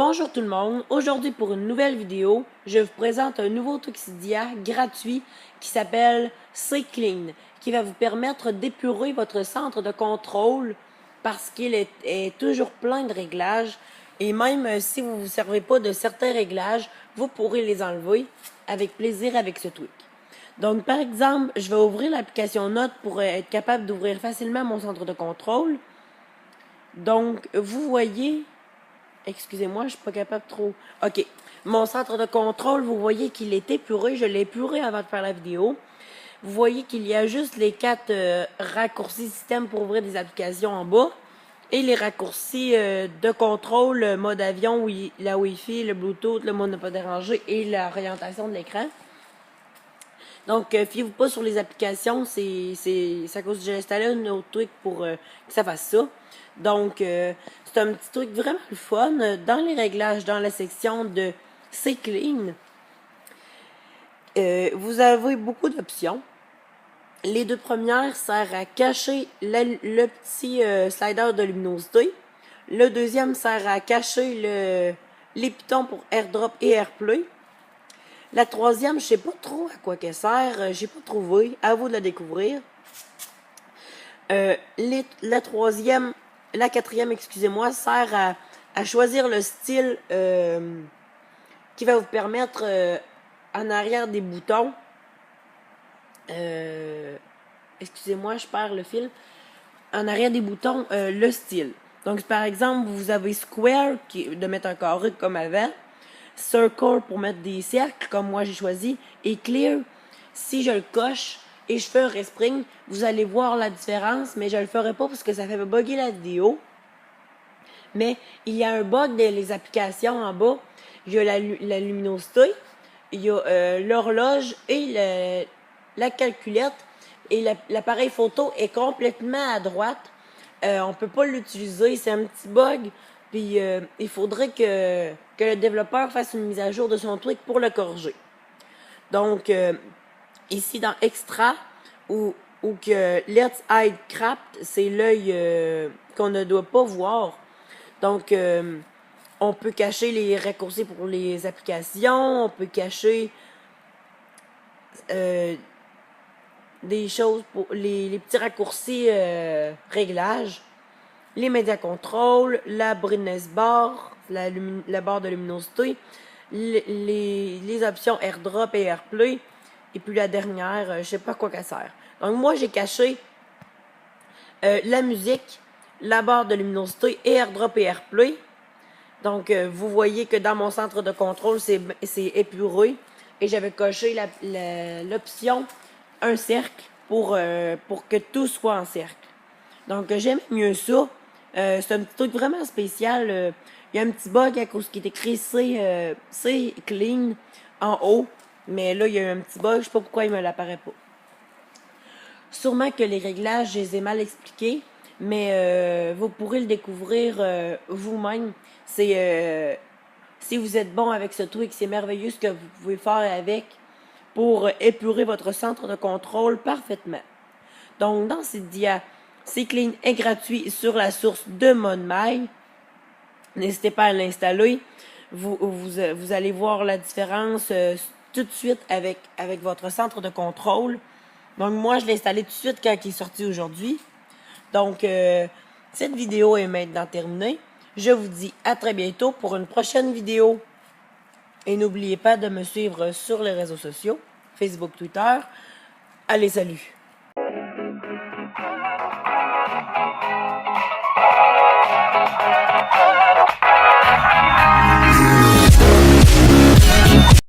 Bonjour tout le monde, aujourd'hui pour une nouvelle vidéo, je vous présente un nouveau Tuxidia gratuit qui s'appelle C-Clean, qui va vous permettre d'épurer votre centre de contrôle parce qu'il est toujours plein de réglages et même si vous ne vous servez pas de certains réglages, vous pourrez les enlever avec plaisir avec ce tweak. Donc par exemple, je vais ouvrir l'application Note pour être capable d'ouvrir facilement mon centre de contrôle. Donc vous voyez... Excusez-moi, je suis pas capable trop... OK. Mon centre de contrôle, vous voyez qu'il est épuré. Je l'ai épuré avant de faire la vidéo. Vous voyez qu'il y a juste les 4 raccourcis système pour ouvrir des applications en bas. Et les raccourcis de contrôle, mode avion, la Wi-Fi, le Bluetooth, le mode ne pas déranger et l'orientation de l'écran. Donc, fiez-vous pas sur les applications, c'est à cause que j'ai installé un autre truc pour que ça fasse ça. Donc, c'est un petit truc vraiment le fun. Dans les réglages, dans la section de C-Clean, vous avez beaucoup d'options. Les deux premières servent à cacher le petit slider de luminosité. Le deuxième sert à cacher les pitons pour AirDrop et AirPlay. La troisième, je sais pas trop à quoi qu'elle sert, j'ai pas trouvé, à vous de la découvrir. La quatrième, excusez-moi, sert à choisir le style qui va vous permettre en arrière des boutons. Excusez-moi, je perds le fil. En arrière des boutons, le style. Donc, par exemple, vous avez Square, de mettre un carré comme avant. Circle pour mettre des cercles, comme moi j'ai choisi. Et Clear, si je le coche et je fais un respring, vous allez voir la différence, mais je le ferai pas parce que ça fait bugger la vidéo. Mais il y a un bug dans les applications en bas. Il y a la luminosité, il y a l'horloge et la calculette. Et l'appareil photo est complètement à droite. On peut pas l'utiliser, c'est un petit bug. Puis il faudrait que le développeur fasse une mise à jour de son truc pour le corriger. Donc, ici dans Extra, ou que Let's Hide Craft, c'est l'œil qu'on ne doit pas voir. Donc, on peut cacher les raccourcis pour les applications, on peut cacher des choses pour les petits raccourcis réglages. Les médias contrôle, la brightness bar, la barre de luminosité, les options AirDrop et AirPlay, et puis la dernière, je sais pas à quoi qu'elle sert. Donc moi j'ai caché la musique, la barre de luminosité et AirDrop et AirPlay. Donc vous voyez que dans mon centre de contrôle c'est épuré et j'avais coché l'option un cercle pour que tout soit en cercle. Donc j'aime mieux ça. C'est un petit truc vraiment spécial. Il y a un petit bug à cause qu'il est écrit C Clean en haut. Mais là, il y a un petit bug. Je sais pas pourquoi il me l'apparaît pas. Sûrement que les réglages, je les ai mal expliqués. Mais vous pourrez le découvrir vous-même. Si vous êtes bon avec ce truc, c'est merveilleux ce que vous pouvez faire avec pour épurer votre centre de contrôle parfaitement. Donc, dans cette dia, C-Clean est gratuit sur la source de ModMy. N'hésitez pas à l'installer. Vous allez voir la différence tout de suite avec votre centre de contrôle. Donc, moi, je l'ai installé tout de suite quand il est sorti aujourd'hui. Donc, cette vidéo est maintenant terminée. Je vous dis à très bientôt pour une prochaine vidéo. Et n'oubliez pas de me suivre sur les réseaux sociaux, Facebook, Twitter. Allez, salut!